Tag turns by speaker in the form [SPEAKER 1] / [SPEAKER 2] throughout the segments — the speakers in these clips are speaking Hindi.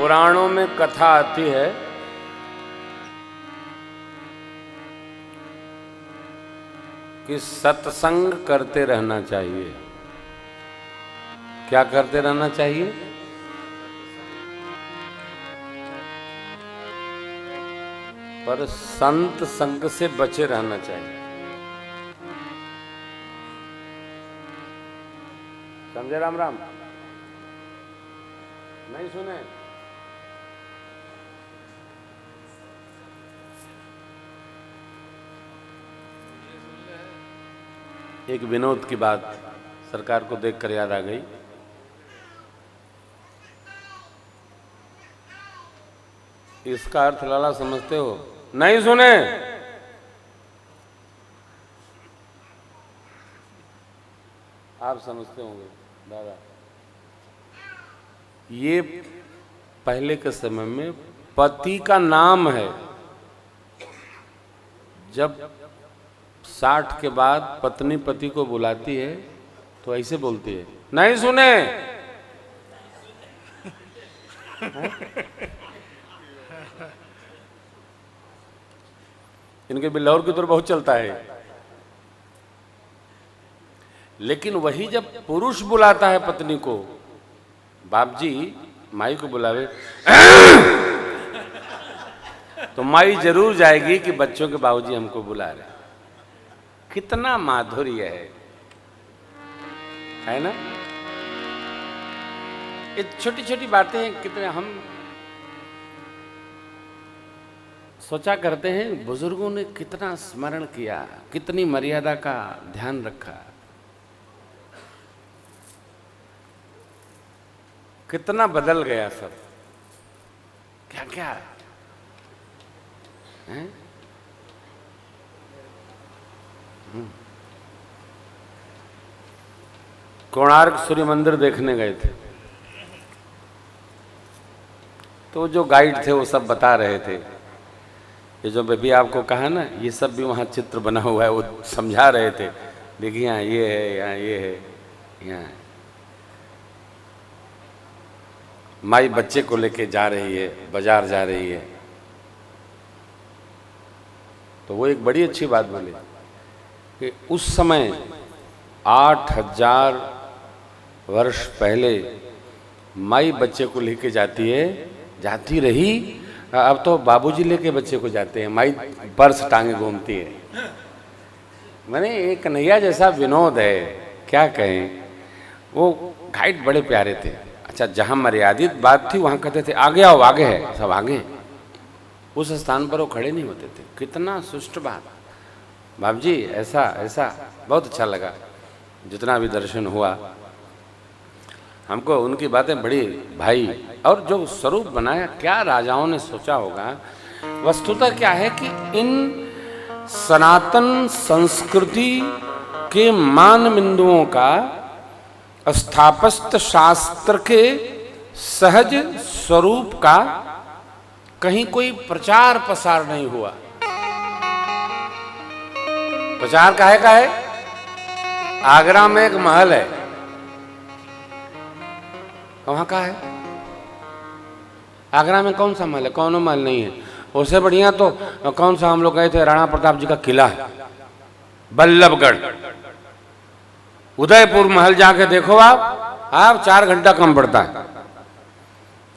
[SPEAKER 1] पुराणों में कथा आती है कि सत्संग करते रहना चाहिए। क्या करते रहना चाहिए? पर संत संग से बचे रहना चाहिए। समझे? राम राम। नहीं सुने? एक विनोद की बात सरकार को देखकर याद आ गई। इसका अर्थ लाला समझते हो? नहीं सुने? आप समझते होंगे दादा। ये पहले के समय में पति का नाम है। जब 60 के बाद पत्नी पति को बुलाती है तो ऐसे बोलती है, नहीं सुने? इनके बिल्लौर की तरफ बहुत चलता है। लेकिन वही जब पुरुष बुलाता है पत्नी को, बाप जी माई को बुलावे तो माई जरूर जाएगी कि बच्चों के बाबूजी हमको बुला रहे। कितना माधुर्य है ना? ये छोटी छोटी बातें हैं, कितने हम सोचा करते हैं बुजुर्गों ने कितना स्मरण किया, कितनी मर्यादा का ध्यान रखा, कितना बदल गया सब। क्या क्या है? कोणार्क सूर्य मंदिर देखने गए थे तो जो गाइड थे वो सब बता रहे थे, ये जो बेबी आपको कहा ना, ये सब भी वहाँ चित्र बना हुआ है। वो समझा रहे थे, देखिए यहाँ ये है, यहाँ ये है, यहाँ माई बच्चे को लेके जा रही है, बाजार जा रही है। तो वो एक बड़ी अच्छी बात बोली कि उस समय 8000 वर्ष पहले माई बच्चे को लेके जाती है, जाती रही। अब तो बाबूजी लेके बच्चे को जाते हैं, माई पर्स टांगे घूमती है। मैंने एक कन्हैया जैसा विनोद है, क्या कहें। वो गाइड बड़े प्यारे थे। अच्छा, जहाँ मर्यादित बात थी वहाँ कहते थे आगे आओ, आगे है, सब आगे। उस स्थान पर वो खड़े नहीं होते थे। कितना सुष्ट बात। बाप जी ऐसा ऐसा बहुत अच्छा लगा। जितना भी दर्शन हुआ हमको उनकी बातें बड़ी भाई। और जो स्वरूप बनाया, क्या राजाओं ने सोचा होगा। वस्तुतः क्या है कि इन सनातन संस्कृति के मान बिंदुओं का स्थापत्य शास्त्र के सहज स्वरूप का कहीं कोई प्रचार प्रसार नहीं हुआ। प्रचार काहे का है? आगरा में एक महल है, वहां का है? आगरा में कौन सा महल है? कौन महल नहीं है। उससे बढ़िया तो कौन सा हम लोग गए थे, राणा प्रताप जी का किला है, बल्लभगढ़। उदयपुर महल जाके देखो आप 4 घंटा कम पड़ता है।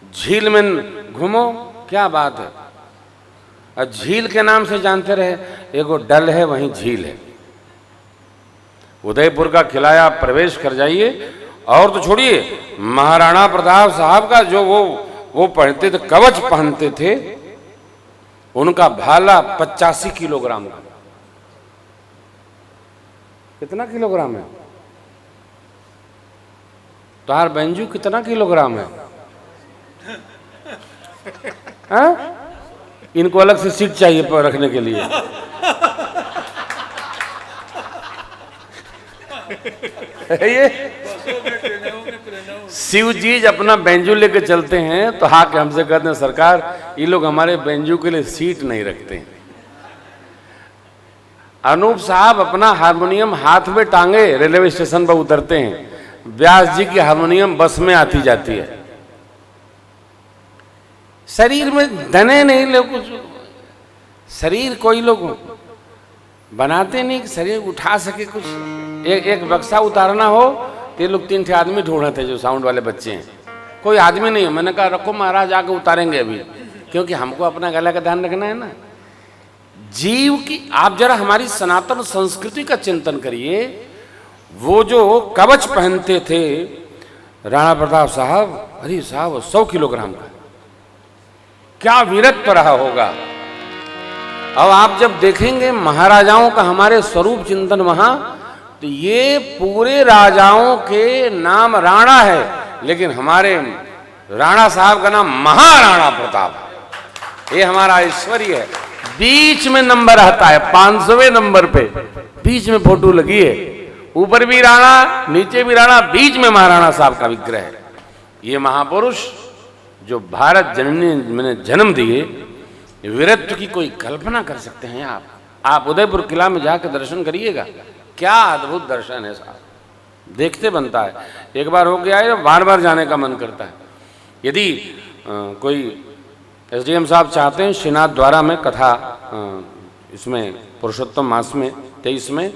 [SPEAKER 1] झील में घूमो, क्या बात है। और झील के नाम से जानते रहे, एगो डल है वहीं झील है। उदयपुर का किला आप प्रवेश कर जाइए। और तो छोड़िए, महाराणा प्रताप साहब का जो वो पहनते थे, कवच पहनते थे, उनका भाला 85 किलोग्राम का। कितना किलोग्राम है? तोहार बेंजू कितना किलोग्राम है? हाँ? इनको अलग से सीट चाहिए पर रखने के लिए। ये शिव जी अपना बेंजू लेके चलते हैं तो हाँ के हमसे कहते हैं सरकार ये लोग हमारे बेंजू के लिए सीट नहीं रखते हैं। अनूप साहब अपना हारमोनियम हाथ में टांगे रेलवे स्टेशन पर उतरते हैं। व्यास जी की हारमोनियम बस में आती जाती है। शरीर में धने नहीं लोग, शरीर कोई लोग बनाते नहीं कि शरीर उठा सके कुछ। एक बक्सा उतारना हो तो ये लोग 3 आदमी ढूंढते जो साउंड वाले बच्चे हैं, कोई आदमी नहीं है। मैंने कहा रखो महाराज आके उतारेंगे अभी, क्योंकि हमको अपना गला का ध्यान रखना है ना। जीव की आप जरा हमारी सनातन संस्कृति का चिंतन करिए। वो जो कवच पहनते थे राणा प्रताप साहब, अरे साहब 100 किलोग्राम का, क्या वीरत्व रहा होगा। अब आप जब देखेंगे महाराजाओं का हमारे स्वरूप चिंतन वहां, तो ये पूरे राजाओं के नाम राणा है, लेकिन हमारे राणा साहब का नाम महाराणा प्रताप। ये हमारा ऐश्वर्य है। बीच में नंबर आता है 500वें नंबर पे, बीच में फोटो लगी है, ऊपर भी राणा नीचे भी राणा, बीच में महाराणा साहब का विग्रह है। ये महापुरुष जो भारत जननी में जन्म दिए, वीरत्व की कोई कल्पना कर सकते हैं आप उदयपुर किला में जाकर दर्शन करिएगा, क्या अद्भुत दर्शन है साहब, देखते बनता है। एक बार हो गया है, बार बार जाने का मन करता है। यदि कोई एसडीएम साहब चाहते हैं श्रीनाथ द्वारा में कथा, इसमें पुरुषोत्तम मास में 23 में,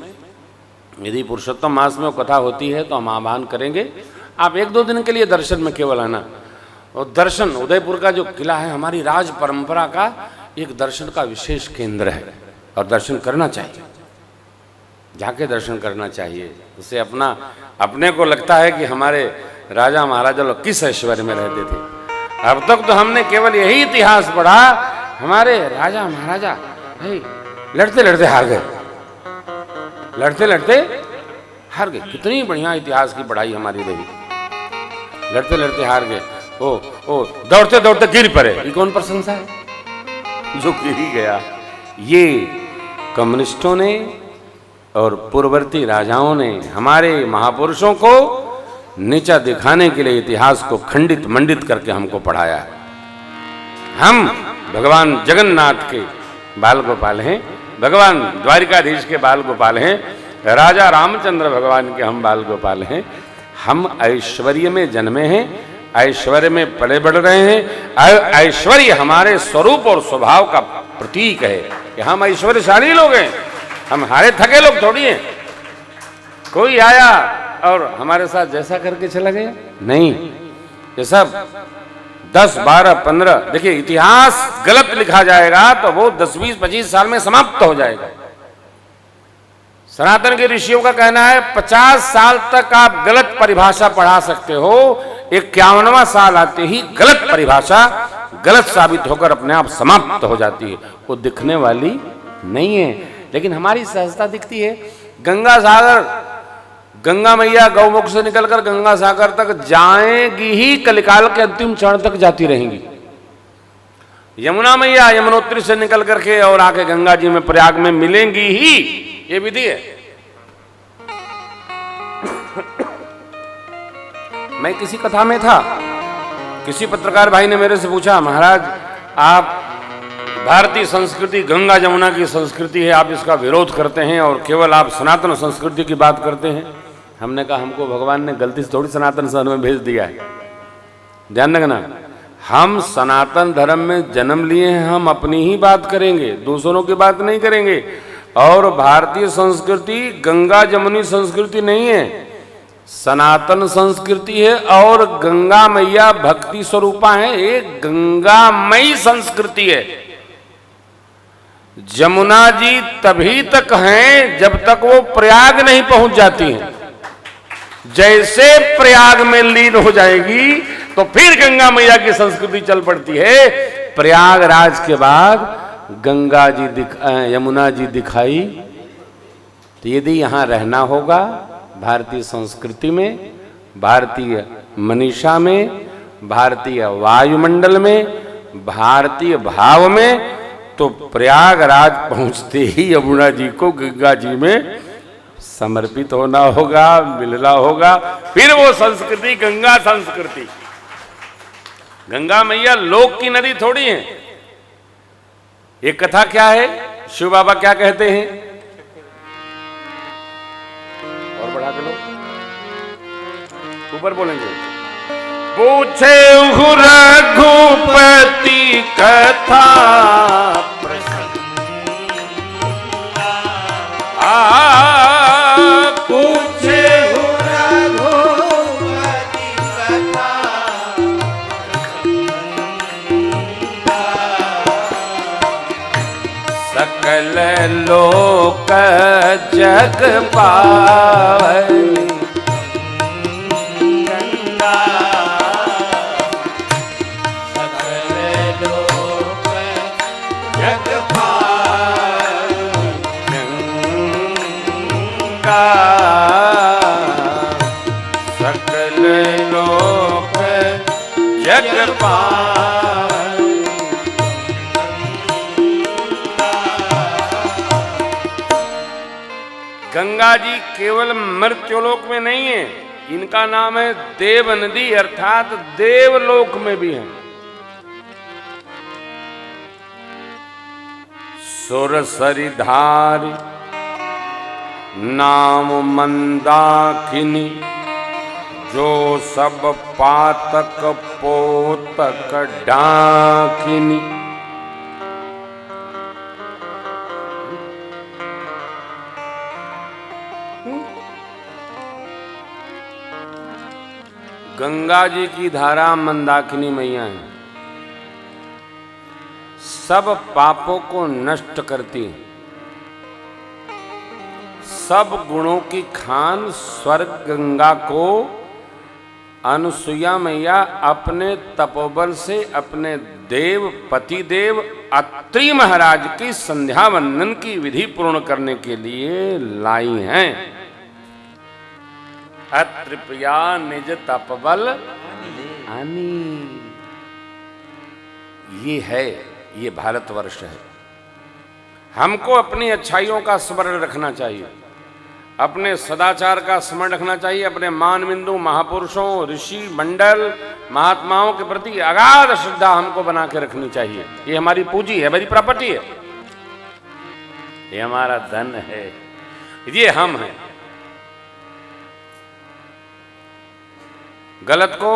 [SPEAKER 1] यदि पुरुषोत्तम मास में वो कथा होती है तो हम आह्वान करेंगे। आप 1-2 दिन के लिए दर्शन में केवल आना। और दर्शन, उदयपुर का जो किला है हमारी राज परंपरा का एक दर्शन का विशेष केंद्र है, और दर्शन करना चाहिए, जाके दर्शन करना चाहिए। उससे अपने को लगता है कि हमारे राजा महाराजा लोग किस ऐश्वर्य में रहते थे। अब तक तो हमने केवल यही इतिहास पढ़ा, हमारे राजा महाराजा लड़ते लड़ते हार गए, लड़ते लड़ते हार गए। कितनी बढ़िया इतिहास की पढ़ाई हमारी रही, लड़ते लड़ते हार गए। ओ दौड़ते दौड़ते गिर पड़े, ये कौन प्रशंसा है, जो गिर ही गया। ये कम्युनिस्टों ने और पूर्ववर्ती राजाओं ने हमारे महापुरुषों को नीचा दिखाने के लिए इतिहास को खंडित मंडित करके हमको पढ़ाया है। हम भगवान जगन्नाथ के बाल गोपाल हैं, भगवान द्वारिकाधीश के बाल गोपाल हैं, राजा रामचंद्र भगवान के हम बाल गोपाल हैं। हम ऐश्वर्य में जन्मे हैं, ऐश्वर्य में पले बढ़ रहे हैं। ऐश्वर्य हमारे स्वरूप और स्वभाव का प्रतीक है कि हम ऐश्वर्यशाली लोग हैं, हम हारे थके लोग थोड़ी हैं। कोई आया और हमारे साथ जैसा करके चला गया, नहीं। ये सब 10, 12, 15, देखिए इतिहास गलत लिखा जाएगा तो वो 10, 20, 25 साल में समाप्त हो जाएगा। सनातन के ऋषियों का कहना है 50 साल तक आप गलत परिभाषा पढ़ा सकते हो, 51वां साल आते ही गलत परिभाषा गलत साबित होकर अपने आप समाप्त हो जाती है, वो दिखने वाली नहीं है। लेकिन हमारी सहजता दिखती है। गंगा सागर, गंगा मैया गौमुख से निकलकर गंगा सागर तक जाएंगी ही, कलिकाल के अंतिम क्षण तक जाती रहेंगी। यमुना मैया यमुनोत्री से निकल करके और आके गंगा जी में प्रयाग में मिलेंगी ही, ये विधि है। मैं किसी कथा में था, किसी पत्रकार भाई ने मेरे से पूछा, महाराज आप भारतीय संस्कृति गंगा जमुना की संस्कृति है, आप इसका विरोध करते हैं और केवल आप सनातन संस्कृति की बात करते हैं। हमने कहा हमको भगवान ने गलती से थोड़ी सनातन धर्म में भेज दिया है, ध्यान रखना। हम सनातन धर्म में जन्म लिए हैं, हम अपनी ही बात करेंगे, दूसरों की बात नहीं करेंगे। और भारतीय संस्कृति गंगा जमुनी संस्कृति नहीं है, सनातन संस्कृति है। और गंगा मैया भक्ति स्वरूपा है, एक गंगामयी संस्कृति है। जमुना जी तभी तक हैं जब तक वो प्रयाग नहीं पहुंच जाती हैं। जैसे प्रयाग में लीन हो जाएगी तो फिर गंगा मैया की संस्कृति चल पड़ती है। प्रयागराज के बाद गंगा जी यमुना जी दिखाई, तो यदि यहाँ रहना होगा भारतीय संस्कृति में, भारतीय मनीषा में, भारतीय वायुमंडल में, भारतीय भाव में, तो प्रयागराज पहुंचते ही यमुना जी को गंगा जी में समर्पित होना होगा, मिलना होगा। फिर वो संस्कृति गंगा संस्कृति। गंगा मैया लोक की नदी थोड़ी है। एक कथा क्या है, शिव बाबा क्या कहते हैं, और बढ़ा के लो, ऊपर बोलेंगे। पूछे रघुपति कथा प्रसंग पूछे
[SPEAKER 2] रघुपति कथा
[SPEAKER 1] सकल लोक जग पावै सकल लोक जग पावै गंगा जी केवल मर्त्योलोक में नहीं है, इनका नाम है देव नदी, अर्थात देवलोक में भी है। सुरसरी धारी नाम मंदाकिनी, जो सब पातक पोतक डाकिनी। गंगा जी की धारा मंदाकिनी मैया है, सब पापों को नष्ट करती है, सब गुणों की खान स्वर्ग गंगा को अनुसुईया मैया अपने तपोबल से अपने देव पति देव अत्रि महाराज की संध्या वंदन की विधि पूर्ण करने के लिए लाई हैं। अत्रिप्रिया निज तपबल आनी, ये है, ये भारतवर्ष है। हमको अपनी अच्छाइयों का स्मरण रखना चाहिए, अपने सदाचार का स्मरण रखना चाहिए, अपने मान बिंदु महापुरुषों ऋषि मंडल महात्माओं के प्रति अगाध श्रद्धा हमको बना के रखनी चाहिए। ये हमारी पूंजी है, हमारी प्रॉपर्टी है, ये हमारा धन है, ये हम हैं। गलत को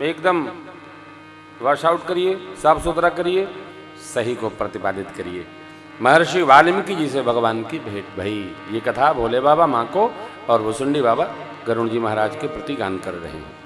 [SPEAKER 1] एकदम वॉश आउट करिए, साफ सुथरा करिए, सही को प्रतिपादित करिए। महर्षि वाल्मीकि जी से भगवान की भेंट भई। ये कथा भोले बाबा माँ को और भुसुंडी बाबा गरुण जी महाराज के प्रति गान कर रहे हैं।